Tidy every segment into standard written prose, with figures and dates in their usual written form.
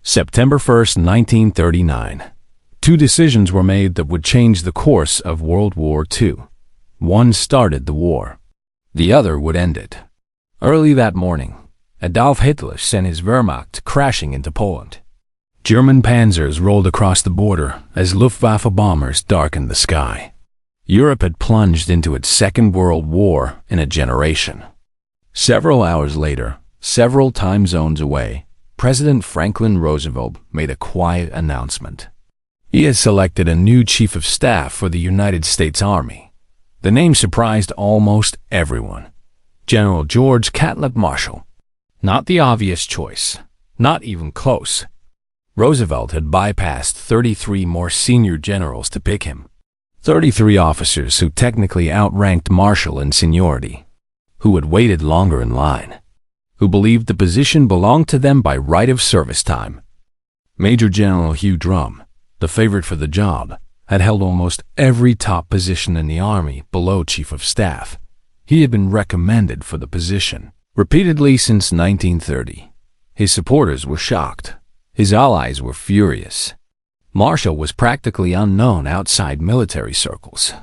September 1st, 1939. Two decisions were made that would change the course of World War II. One started the war. The other would end it. Early that morning, Adolf Hitler sent his Wehrmacht crashing into Poland. German panzers rolled across the border as Luftwaffe bombers darkened the sky. Europe had plunged into its Second World War in a generation. Several hours later, several time zones away, President Franklin Roosevelt made a quiet announcement. He had selected a new chief of staff for the United States Army. The name surprised almost everyone. General George Catlett Marshall. Not the obvious choice, not even close. Roosevelt had bypassed 33 more senior generals to pick him. 33 officers who technically outranked Marshall in seniority, who had waited longer in line, who believed the position belonged to them by right of service time. Major General Hugh Drum, the favorite for the job, had held almost every top position in the Army below Chief of Staff. He had been recommended for the position repeatedly since 1930. His supporters were shocked. His allies were furious. Marshall was practically unknown outside military circles.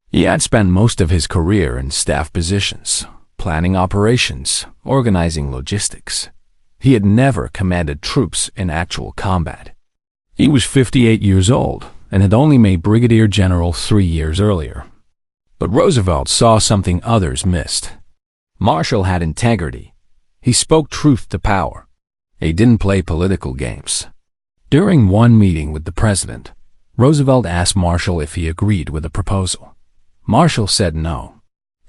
He had spent most of his career in staff positions, planning operations, organizing logistics. He had never commanded troops in actual combat. He was 58 years old and had only made brigadier general 3 years earlier. But Roosevelt saw something others missed. Marshall had integrity. He spoke truth to power. He didn't play political games. During one meeting with the president, Roosevelt asked Marshall if he agreed with the proposal. Marshall said no.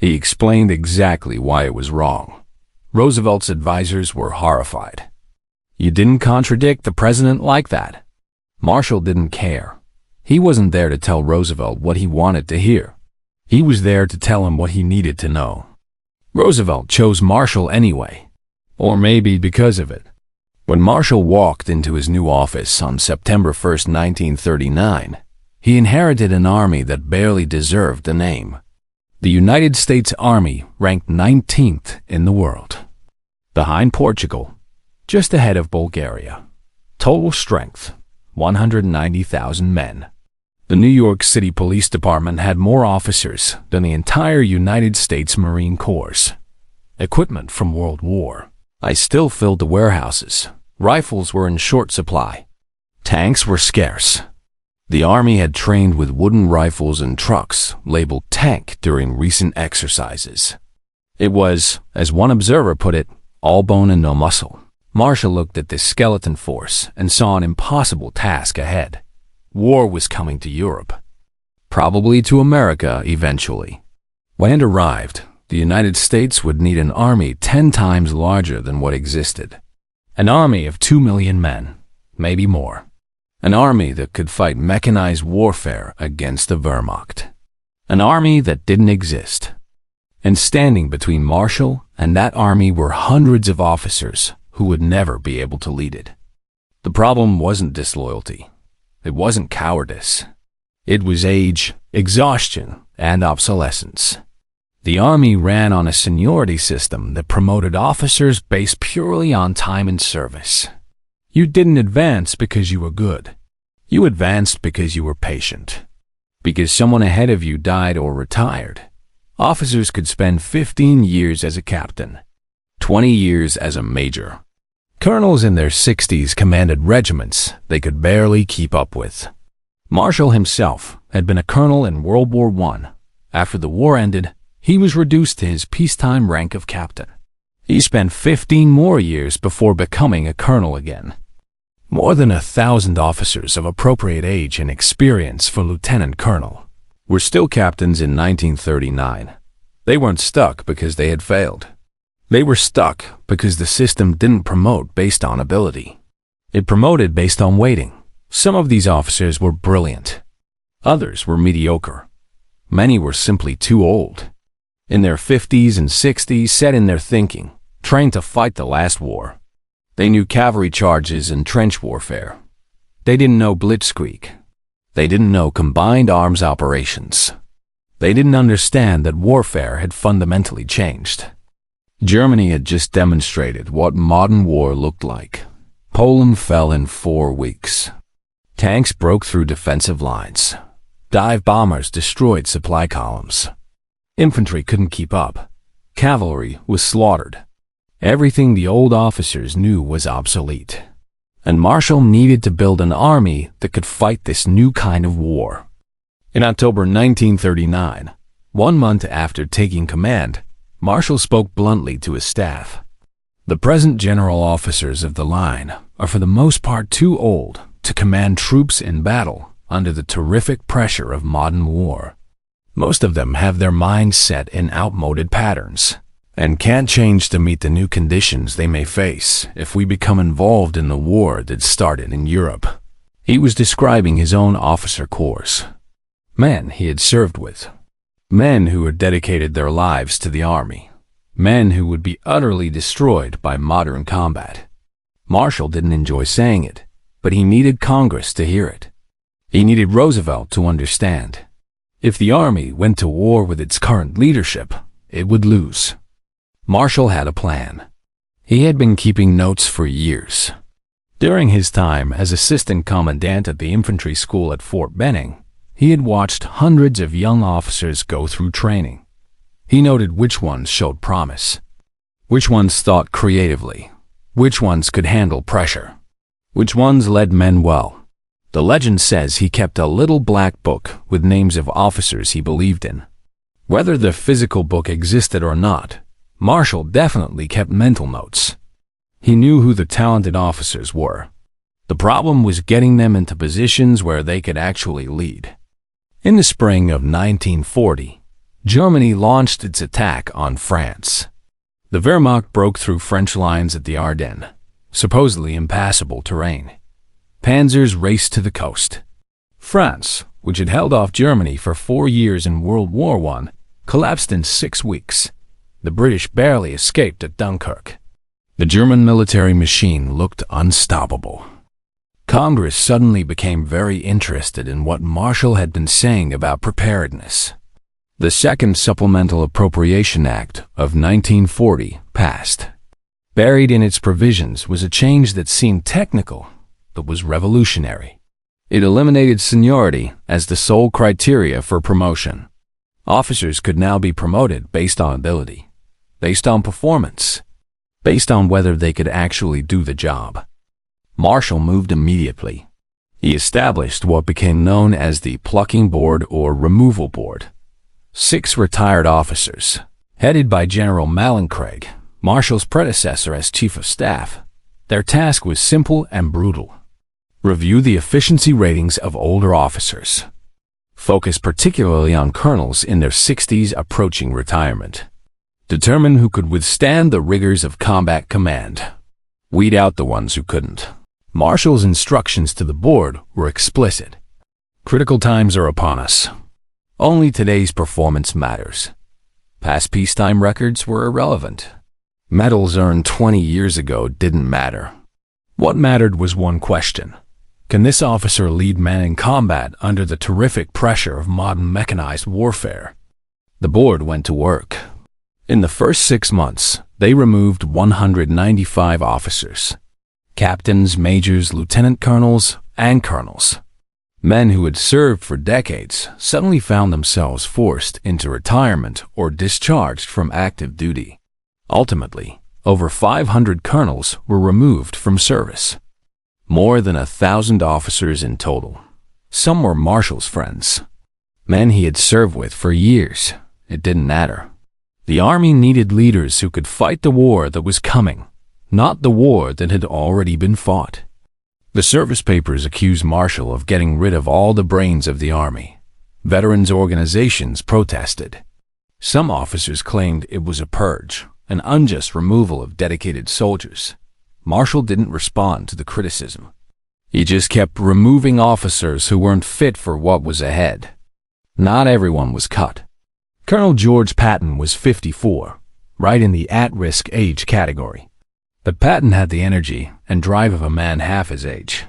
He explained exactly why it was wrong. Roosevelt's advisors were horrified. You didn't contradict the president like that. Marshall didn't care. He wasn't there to tell Roosevelt what he wanted to hear. He was there to tell him what he needed to know. Roosevelt chose Marshall anyway, or maybe because of it. When Marshall walked into his new office on September 1st, 1939, he inherited an army that barely deserved the name. The United States Army ranked 19th in the world, behind Portugal, just ahead of Bulgaria. Total strength, 190,000 men. The New York City Police Department had more officers than the entire United States Marine Corps. Equipment from World War I still filled the warehouses. Rifles were in short supply. Tanks were scarce. The Army had trained with wooden rifles and trucks labeled tank during recent exercises. It was, as one observer put it, all bone and no muscle. Marshall looked at this skeleton force and saw an impossible task ahead. War was coming to Europe. Probably to America eventually. When it arrived, the United States would need an army 10 times larger than what existed. An army of 2 million men, maybe more. An army that could fight mechanized warfare against the Wehrmacht. An army that didn't exist. And standing between Marshall and that army were hundreds of officers who would never be able to lead it. The problem wasn't disloyalty. It wasn't cowardice. It was age, exhaustion, and obsolescence. The Army ran on a seniority system that promoted officers based purely on time and service. You didn't advance because you were good. You advanced because you were patient. Because someone ahead of you died or retired. Officers could spend 15 years as a captain, 20 years as a major. Colonels in their 60s commanded regiments they could barely keep up with. Marshall himself had been a colonel in World War I. After the war ended, he was reduced to his peacetime rank of captain. He spent 15 more years before becoming a colonel again. More than 1,000 officers of appropriate age and experience for lieutenant colonel were still captains in 1939. They weren't stuck because they had failed. They were stuck because the system didn't promote based on ability. It promoted based on waiting. Some of these officers were brilliant. Others were mediocre. Many were simply too old. In their 50s and 60s, set in their thinking, trained to fight the last war. They knew cavalry charges and trench warfare. They didn't know blitzkrieg. They didn't know combined arms operations. They didn't understand that warfare had fundamentally changed. Germany had just demonstrated what modern war looked like. Poland fell in 4 weeks. Tanks broke through defensive lines. Dive bombers destroyed supply columns. Infantry couldn't keep up. Cavalry was slaughtered. Everything the old officers knew was obsolete. And Marshall needed to build an army that could fight this new kind of war. In October 1939, 1 month after taking command, Marshall spoke bluntly to his staff. The present general officers of the line are for the most part too old to command troops in battle under the terrific pressure of modern war. Most of them have their minds set in outmoded patterns and can't change to meet the new conditions they may face if we become involved in the war that started in Europe. He was describing his own officer corps, men he had served with, men who had dedicated their lives to the army, men who would be utterly destroyed by modern combat. Marshall didn't enjoy saying it, but he needed Congress to hear it. He needed Roosevelt to understand. If the army went to war with its current leadership, it would lose. Marshall had a plan. He had been keeping notes for years. During his time as assistant commandant at the infantry school at Fort Benning, he had watched hundreds of young officers go through training. He noted which ones showed promise, which ones thought creatively, which ones could handle pressure, which ones led men well. The legend says he kept a little black book with names of officers he believed in. Whether the physical book existed or not, Marshall definitely kept mental notes. He knew who the talented officers were. The problem was getting them into positions where they could actually lead. In the spring of 1940, Germany launched its attack on France. The Wehrmacht broke through French lines at the Ardennes, supposedly impassable terrain. Panzers raced to the coast. France, which had held off Germany for 4 years in World War I, collapsed in 6 weeks. The British barely escaped at Dunkirk. The German military machine looked unstoppable. Congress suddenly became very interested in what Marshall had been saying about preparedness. The Second Supplemental Appropriation Act of 1940 passed. Buried in its provisions was a change that seemed technical, but was revolutionary. It eliminated seniority as the sole criteria for promotion. Officers could now be promoted based on ability, based on performance, based on whether they could actually do the job. Marshall moved immediately. He established what became known as the Plucking Board or Removal Board. 6 retired officers, headed by General Mallincraig, Marshall's predecessor as Chief of Staff. Their task was simple and brutal. Review the efficiency ratings of older officers. Focus particularly on colonels in their 60s approaching retirement. Determine who could withstand the rigors of combat command. Weed out the ones who couldn't. Marshall's instructions to the board were explicit. Critical times are upon us. Only today's performance matters. Past peacetime records were irrelevant. Medals earned 20 years ago didn't matter. What mattered was one question. Can this officer lead men in combat under the terrific pressure of modern mechanized warfare? The board went to work. In the first 6 months, they removed 195 officers. Captains, majors, lieutenant colonels, and colonels. Men who had served for decades suddenly found themselves forced into retirement or discharged from active duty. Ultimately, over 500 colonels were removed from service. More than 1,000 officers in total. Some were Marshall's friends. Men he had served with for years. It didn't matter. The army needed leaders who could fight the war that was coming, not the war that had already been fought. The service papers accused Marshall of getting rid of all the brains of the army. Veterans organizations protested. Some officers claimed it was a purge, an unjust removal of dedicated soldiers. Marshall didn't respond to the criticism. He just kept removing officers who weren't fit for what was ahead. Not everyone was cut. Colonel George Patton was 54, right in the at-risk age category. But Patton had the energy and drive of a man half his age.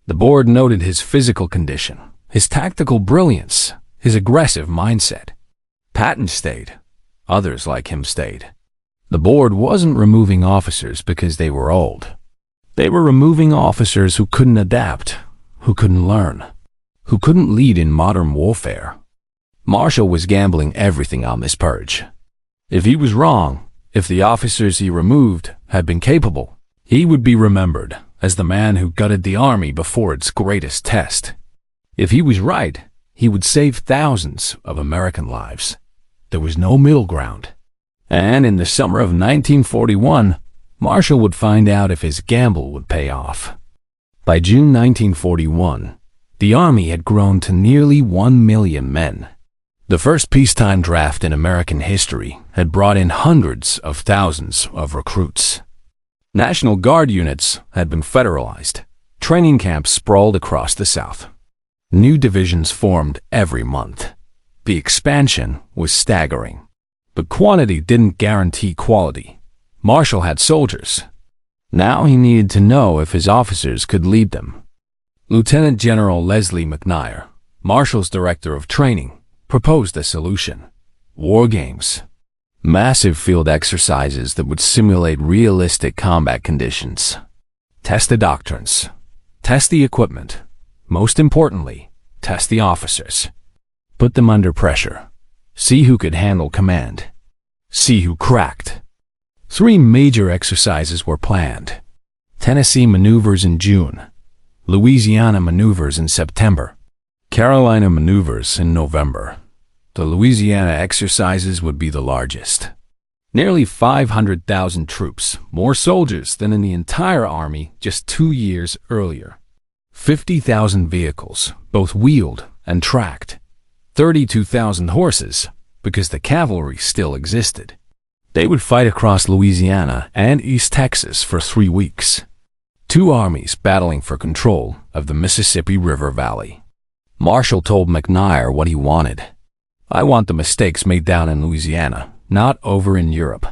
The board noted his physical condition, his tactical brilliance, his aggressive mindset. Patton stayed. Others like him stayed. The board wasn't removing officers because they were old. They were removing officers who couldn't adapt, who couldn't learn, who couldn't lead in modern warfare. Marshall was gambling everything on this purge. If he was wrong, if the officers he removed had been capable, he would be remembered as the man who gutted the army before its greatest test. If he was right, he would save thousands of American lives. There was no middle ground. And in the summer of 1941, Marshall would find out if his gamble would pay off. By June 1941, the Army had grown to nearly 1 million men. The first peacetime draft in American history had brought in hundreds of thousands of recruits. National Guard units had been federalized. Training camps sprawled across the South. New divisions formed every month. The expansion was staggering. But quantity didn't guarantee quality. Marshall had soldiers. Now he needed to know if his officers could lead them. Lieutenant General Leslie McNair, Marshall's director of training, proposed a solution: war games. Massive field exercises that would simulate realistic combat conditions. Test the doctrines. Test the equipment. Most importantly, test the officers. Put them under pressure. See who could handle command. See who cracked. 3 major exercises were planned. Tennessee maneuvers in June. Louisiana maneuvers in September. Carolina maneuvers in November. The Louisiana exercises would be the largest. Nearly 500,000 troops, more soldiers than in the entire Army just 2 years earlier. 50,000 vehicles, both wheeled and tracked. 32,000 horses, because the cavalry still existed. They would fight across Louisiana and East Texas for 3 weeks. 2 armies battling for control of the Mississippi River Valley. Marshall told McNair what he wanted. "I want the mistakes made down in Louisiana, not over in Europe.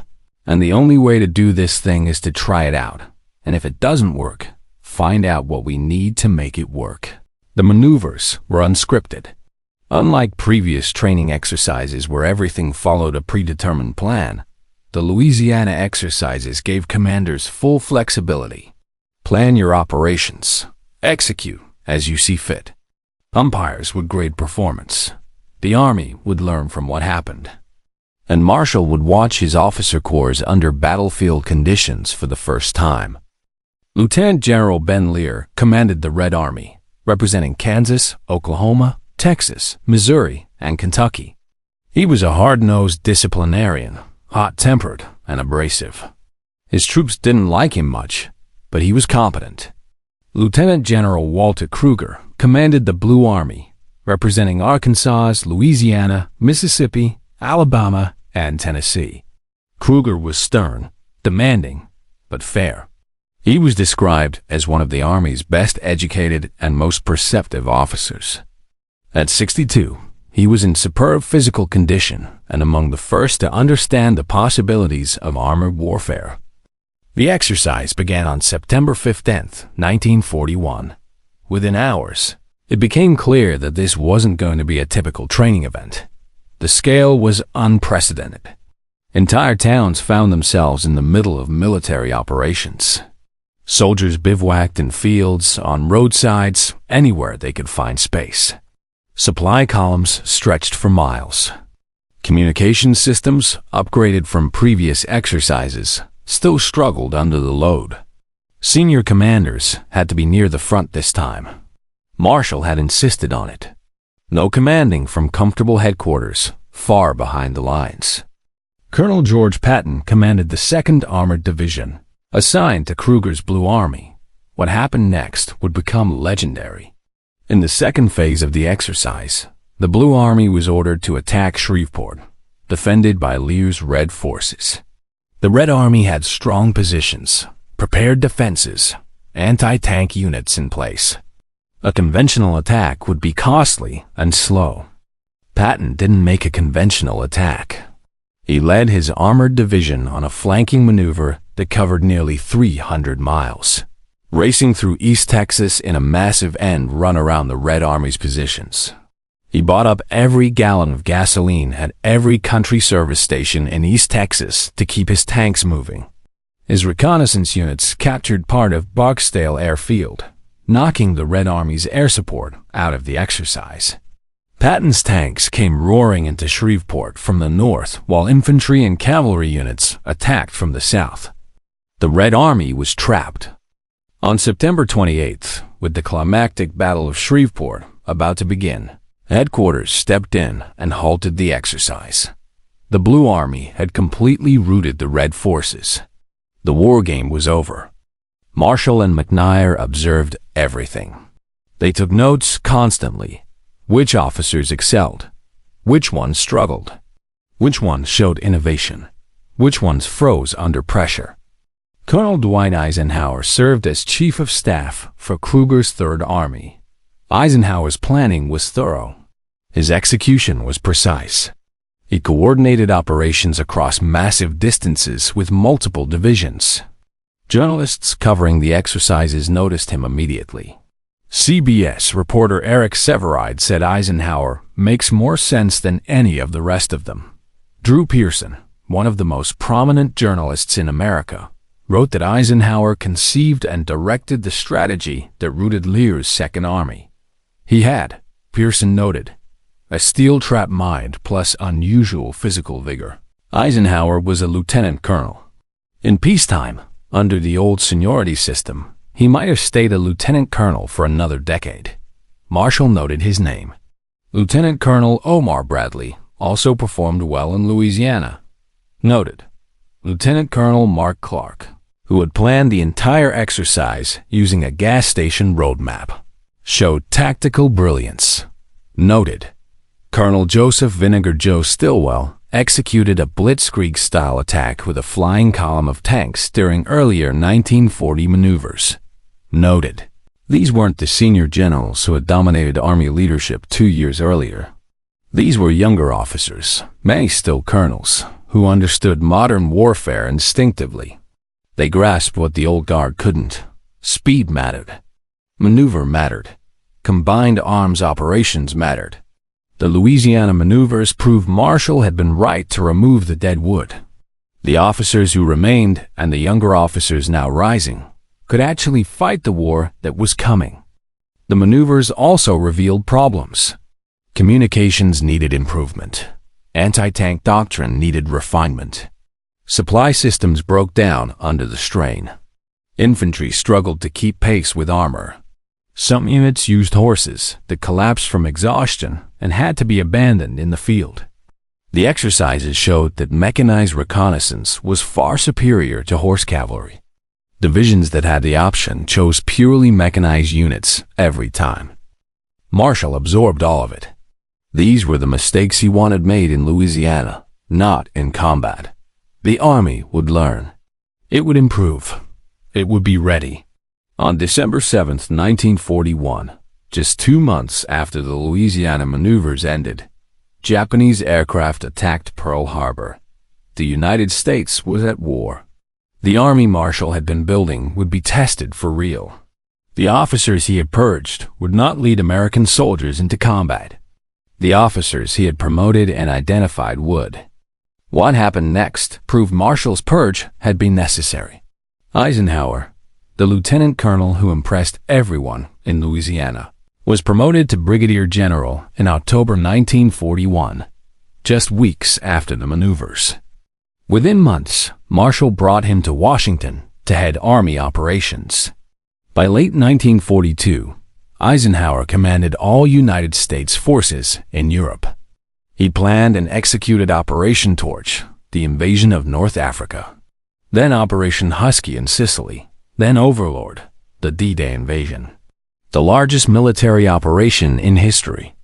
And the only way to do this thing is to try it out. And if it doesn't work, find out what we need to make it work." The maneuvers were unscripted. Unlike previous training exercises where everything followed a predetermined plan, the Louisiana exercises gave commanders full flexibility. Plan your operations. Execute as you see fit. Umpires would grade performance. The Army would learn from what happened. And Marshall would watch his officer corps under battlefield conditions for the first time. Lieutenant General Ben Lear commanded the Red Army, representing Kansas, Oklahoma, Texas, Missouri, and Kentucky. He was a hard-nosed disciplinarian, hot-tempered and abrasive. His troops didn't like him much, but he was competent. Lieutenant General Walter Kruger commanded the Blue Army, representing Arkansas, Louisiana, Mississippi, Alabama, and Tennessee. Kruger was stern, demanding, but fair. He was described as one of the Army's best educated and most perceptive officers. At 62, he was in superb physical condition and among the first to understand the possibilities of armored warfare. The exercise began on September 15, 1941. Within hours, it became clear that this wasn't going to be a typical training event. The scale was unprecedented. Entire towns found themselves in the middle of military operations. Soldiers bivouacked in fields, on roadsides, anywhere they could find space. Supply columns stretched for miles. Communication systems, upgraded from previous exercises, still struggled under the load. Senior commanders had to be near the front this time. Marshall had insisted on it. No commanding from comfortable headquarters, far behind the lines. Colonel George Patton commanded the 2nd Armored Division, assigned to Kruger's Blue Army. What happened next would become legendary. In the second phase of the exercise, the Blue Army was ordered to attack Shreveport, defended by Lear's Red forces. The Red Army had strong positions, prepared defenses, anti-tank units in place. A conventional attack would be costly and slow. Patton didn't make a conventional attack. He led his armored division on a flanking maneuver that covered nearly 300 miles, racing through East Texas in a massive end run around the Red Army's positions. He bought up every gallon of gasoline at every country service station in East Texas to keep his tanks moving. His reconnaissance units captured part of Barksdale Airfield, knocking the Red Army's air support out of the exercise. Patton's tanks came roaring into Shreveport from the north, while infantry and cavalry units attacked from the south. The Red Army was trapped. On September 28th, with the climactic Battle of Shreveport about to begin, headquarters stepped in and halted the exercise. The Blue Army had completely routed the Red forces. The war game was over. Marshall and McNair observed everything. They took notes constantly. Which officers excelled? Which ones struggled? Which ones showed innovation? Which ones froze under pressure? Colonel Dwight Eisenhower served as Chief of Staff for Kruger's Third Army. Eisenhower's planning was thorough. His execution was precise. He coordinated operations across massive distances with multiple divisions. Journalists covering the exercises noticed him immediately. CBS reporter Eric Severide said Eisenhower makes more sense than any of the rest of them. Drew Pearson, one of the most prominent journalists in America, wrote that Eisenhower conceived and directed the strategy that routed Lear's Second Army. He had, Pearson noted, a steel-trap mind plus unusual physical vigor. Eisenhower was a lieutenant colonel. In peacetime, under the old seniority system, he might have stayed a lieutenant colonel for another decade. Marshall noted his name. Lieutenant Colonel Omar Bradley also performed well in Louisiana. Noted, Lieutenant Colonel Mark Clark, who had planned the entire exercise using a gas station roadmap, showed tactical brilliance. Noted, Colonel Joseph Vinegar Joe Stilwell executed a blitzkrieg-style attack with a flying column of tanks during earlier 1940 maneuvers. Noted, these weren't the senior generals who had dominated Army leadership 2 years earlier. These were younger officers, many still colonels, who understood modern warfare instinctively. They grasped what the old guard couldn't. Speed mattered. Maneuver mattered. Combined arms operations mattered. The Louisiana maneuvers proved Marshall had been right to remove the dead wood. The officers who remained, and the younger officers now rising, could actually fight the war that was coming. The maneuvers also revealed problems. Communications needed improvement. Anti-tank doctrine needed refinement. Supply systems broke down under the strain. Infantry struggled to keep pace with armor. Some units used horses that collapsed from exhaustion and had to be abandoned in the field. The exercises showed that mechanized reconnaissance was far superior to horse cavalry. Divisions that had the option chose purely mechanized units every time. Marshall absorbed all of it. These were the mistakes he wanted made in Louisiana, not in combat. The Army would learn. It would improve. It would be ready. On December 7, 1941, just 2 months after the Louisiana maneuvers ended, Japanese aircraft attacked Pearl Harbor. The United States was at war. The army Marshall had been building would be tested for real. The officers he had purged would not lead American soldiers into combat. The officers he had promoted and identified would. What happened next proved Marshall's purge had been necessary. Eisenhower, the lieutenant colonel who impressed everyone in Louisiana, was promoted to brigadier general in October 1941, just weeks after the maneuvers. Within months, Marshall brought him to Washington to head Army operations. By late 1942, Eisenhower commanded all United States forces in Europe. He planned and executed Operation Torch, the invasion of North Africa, then Operation Husky in Sicily, then Overlord, the D-Day invasion, the largest military operation in history.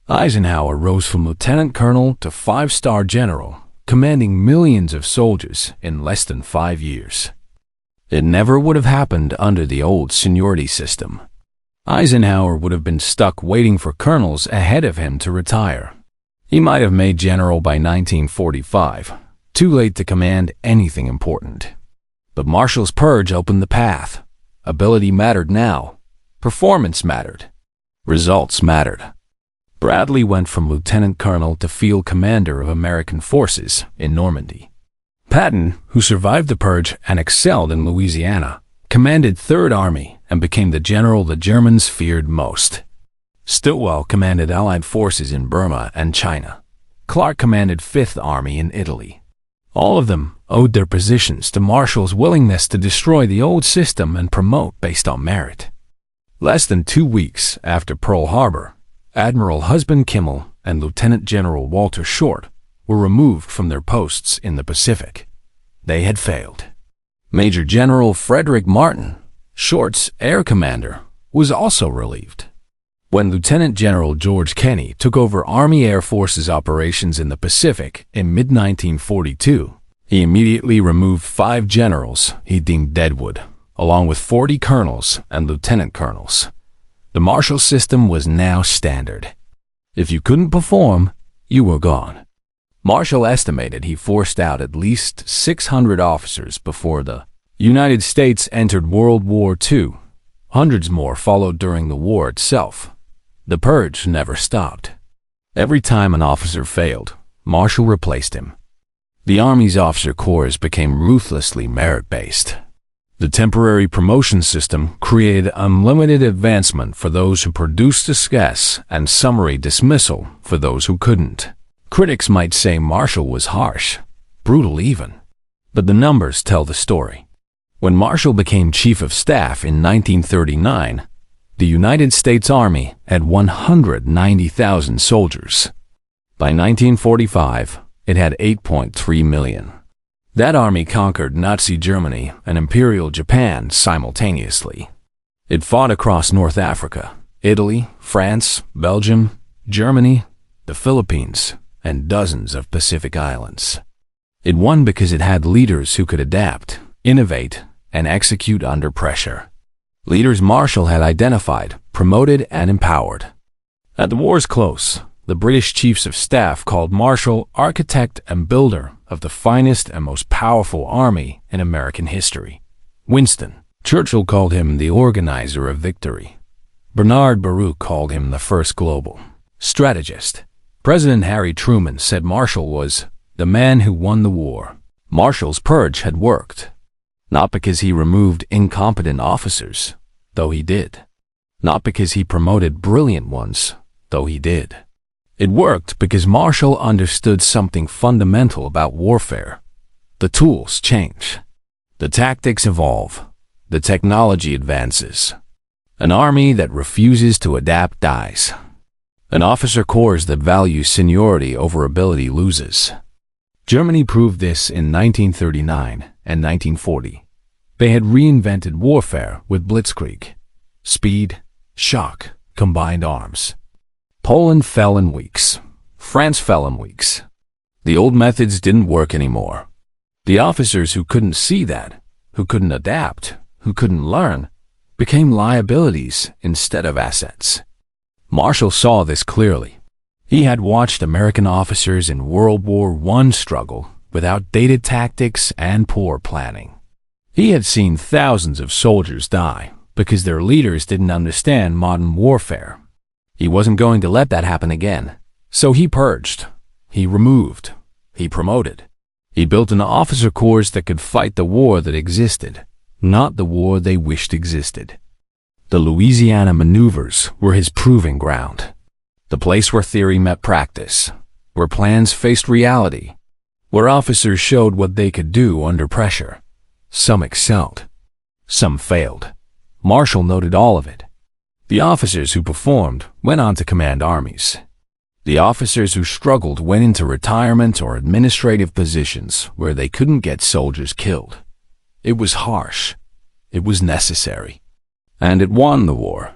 Eisenhower rose from lieutenant colonel to 5-star general, commanding millions of soldiers in less than 5 years. It never would have happened under the old seniority system. Eisenhower would have been stuck waiting for colonels ahead of him to retire. He might have made general by 1945, too late to command anything important. But Marshall's purge opened the path. Ability mattered now. Performance mattered. Results mattered. Bradley went from lieutenant colonel to field commander of American forces in Normandy. Patton, who survived the Purge and excelled in Louisiana, commanded 3rd Army and became the general the Germans feared most. Stilwell commanded Allied forces in Burma and China. Clark commanded 5th Army in Italy. All of them owed their positions to Marshall's willingness to destroy the old system and promote based on merit. Less than 2 weeks after Pearl Harbor, Admiral Husband Kimmel and Lieutenant General Walter Short were removed from their posts in the Pacific. They had failed. Major General Frederick Martin, Short's air commander, was also relieved. When Lieutenant General George Kenney took over Army Air Force's operations in the Pacific in mid-1942, he immediately removed 5 generals he deemed deadwood, along with 40 colonels and lieutenant colonels. The Marshall system was now standard. If you couldn't perform, you were gone. Marshall estimated he forced out at least 600 officers before the United States entered World War II. Hundreds more followed during the war itself. The Purge never stopped. Every time an officer failed, Marshall replaced him. The Army's officer corps became ruthlessly merit-based. The temporary promotion system created unlimited advancement for those who produced success and summary dismissal for those who couldn't. Critics might say Marshall was harsh, brutal even, but the numbers tell the story. When Marshall became Chief of Staff in 1939, the United States Army had 190,000 soldiers. By 1945, it had 8.3 million. That army conquered Nazi Germany and Imperial Japan simultaneously. It fought across North Africa, Italy, France, Belgium, Germany, the Philippines, and dozens of Pacific islands. It won because it had leaders who could adapt, innovate, and execute under pressure. Leaders Marshall had identified, promoted, and empowered. At the war's close, the British Chiefs of Staff called Marshall architect and builder of the finest and most powerful army in American history. Winston Churchill called him the organizer of victory. Bernard Baruch called him the first global strategist. President Harry Truman said Marshall was the man who won the war. Marshall's purge had worked. Not because he removed incompetent officers, though he did. Not because he promoted brilliant ones, though he did. It worked because Marshall understood something fundamental about warfare. The tools change. The tactics evolve. The technology advances. An army that refuses to adapt dies. An officer corps that values seniority over ability loses. Germany proved this in 1939 and 1940. They had reinvented warfare with blitzkrieg. Speed, shock, combined arms. Poland fell in weeks. France fell in weeks. The old methods didn't work anymore. The officers who couldn't see that, who couldn't adapt, who couldn't learn, became liabilities instead of assets. Marshall saw this clearly. He had watched American officers in World War I struggle with outdated tactics and poor planning. He had seen thousands of soldiers die because their leaders didn't understand modern warfare. He wasn't going to let that happen again. So he purged. He removed. He promoted. He built an officer corps that could fight the war that existed, not the war they wished existed. The Louisiana maneuvers were his proving ground. The place where theory met practice, where plans faced reality, where officers showed what they could do under pressure. Some excelled. Some failed. Marshall noted all of it. The officers who performed went on to command armies. The officers who struggled went into retirement or administrative positions where they couldn't get soldiers killed. It was harsh. It was necessary. And it won the war.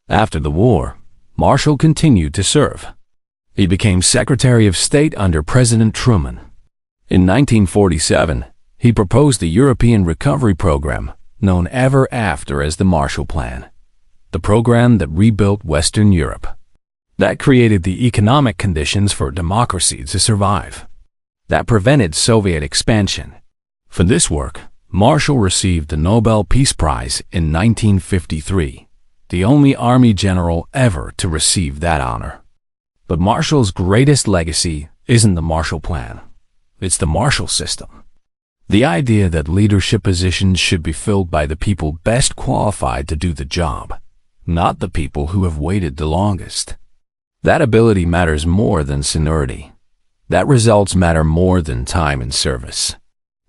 After the war, Marshall continued to serve. He became Secretary of State under President Truman. In 1947, he proposed the European Recovery Program, known ever after as the Marshall Plan, the program that rebuilt Western Europe. That created the economic conditions for democracy to survive. That prevented Soviet expansion. For this work, Marshall received the Nobel Peace Prize in 1953, the only Army general ever to receive that honor. But Marshall's greatest legacy isn't the Marshall Plan. It's the Marshall System. The idea that leadership positions should be filled by the people best qualified to do the job, not the people who have waited the longest. That ability matters more than seniority. That results matter more than time and service.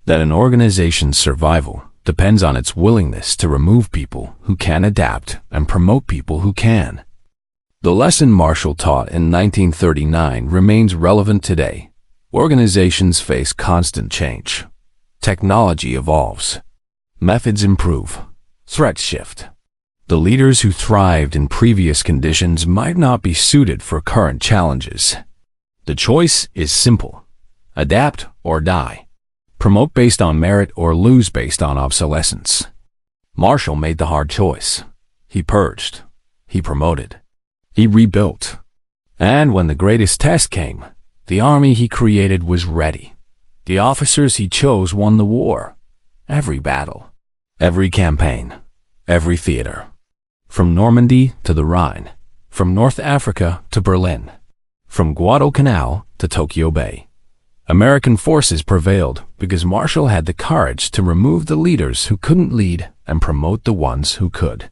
That an organization's survival depends on its willingness to remove people who can adapt and promote people who can. The lesson Marshall taught in 1939 remains relevant today. Organizations face constant change. Technology evolves. Methods improve. Threats shift. The leaders who thrived in previous conditions might not be suited for current challenges. The choice is simple. Adapt or die. Promote based on merit or lose based on obsolescence. Marshall made the hard choice. He purged. He promoted. He rebuilt. And when the greatest test came, the army he created was ready. The officers he chose won the war. Every battle. Every campaign. Every theater. From Normandy to the Rhine. From North Africa to Berlin. From Guadalcanal to Tokyo Bay. American forces prevailed because Marshall had the courage to remove the leaders who couldn't lead and promote the ones who could.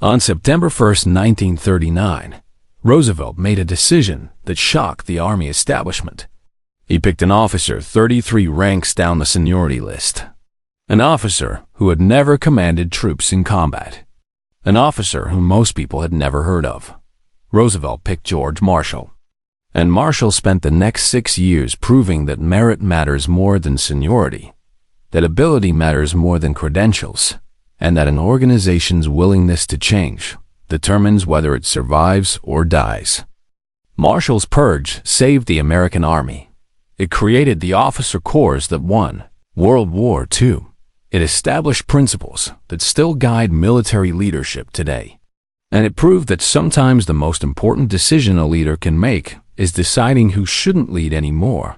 On September 1, 1939, Roosevelt made a decision that shocked the Army establishment. He picked an officer 33 ranks down the seniority list. An officer who had never commanded troops in combat. An officer whom most people had never heard of. Roosevelt picked George Marshall. And Marshall spent the next 6 years proving that merit matters more than seniority, that ability matters more than credentials, and that an organization's willingness to change determines whether it survives or dies. Marshall's purge saved the American Army. It created the officer corps that won World War II. It established principles that still guide military leadership today. And it proved that sometimes the most important decision a leader can make is deciding who shouldn't lead anymore.